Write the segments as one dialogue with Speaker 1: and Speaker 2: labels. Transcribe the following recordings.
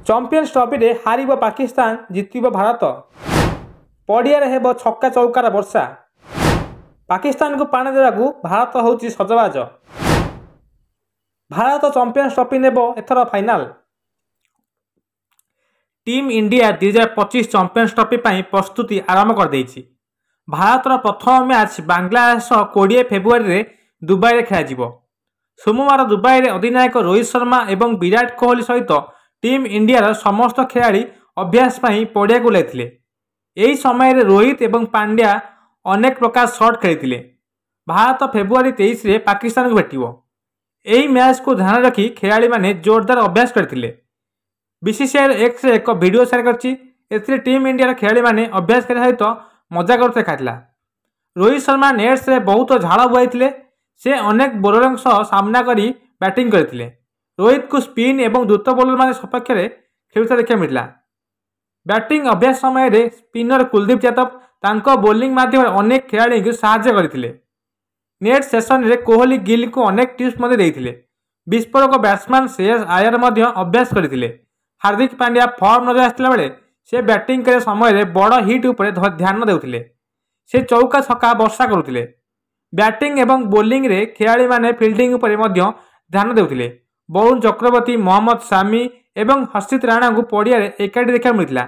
Speaker 1: Champions trophy रे हारिब पाकिस्तान जितिब भारत पड़िया हेब छक्का चौकार वर्षा पाकिस्तान को पाण देवाकू भारत होची सजबाज। भारत चैंपियंस ट्रॉफी नेब एथर final. Team India 2025 champions trophy पर प्रस्तुति आरंभ कर देइछि। भारतर प्रथम मैच बांग्लादेश 20 फेब्रुआरी रे दुबई रे खेल। सोमवार दुबई रे अधिनायक रोहित शर्मा एवं विराट कोहली सहित टीम इंडिया समस्त खिलाड़ी अभ्यास पड़िया को लेते। यही समय रोहित एवं पांड्या अनेक प्रकार शॉट खेली। भारत फेब्रुआरी 23 रे पाकिस्तान को भेटिबो। यही मैच को ध्यान रखी खिलाड़ी माने जोरदार अभ्यास करथिले। बीसीसीआई एक्स रे एक वीडियो शेयर करछि। टीम इंडिया खिलाड़ी माने अभ्यास करने सहित मजा करते देखाइथिला। रोहित शर्मा नेट्स रे बहुत झाड़ बुआई। से अनेक बोलर सामना करी बैटिंग करथिले। रोहित को स्पिन एवं द्रुत बोलर मान सपक्ष में खेलुता देखा मिला। बैटिंग अभ्यास समय रे स्पिनर कुलदीप यादव तांको बोलिंग माध्यम अनेक खिलाड़ी को साहाय्य करथिले। नेट सेशन रे कोहली गिल को अनेक टिप्स देइथिले। विस्फोरक बैट्समैन श्रेयस अय्यर अभ्यास करथिले। हार्दिक पांड्या फॉर्म नजर आसला बेले से बैटिंग करे समय बड़ हिट उपर ध्यान देउथिले। से चौका छक्का वर्षा करुथिले। बैटिंग एवं बोलिंग रे खिलाड़ी माने फील्डिंग उपर ध्यान देउथिले। वरुण चक्रवर्ती मोहम्मद शामी एवं हर्षित राणा को पड़िया एकाठी देखा मिलता।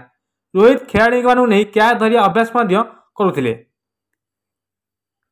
Speaker 1: रोहित खिलाड़ी नहीं क्या धरिया अभ्यास करुथिले।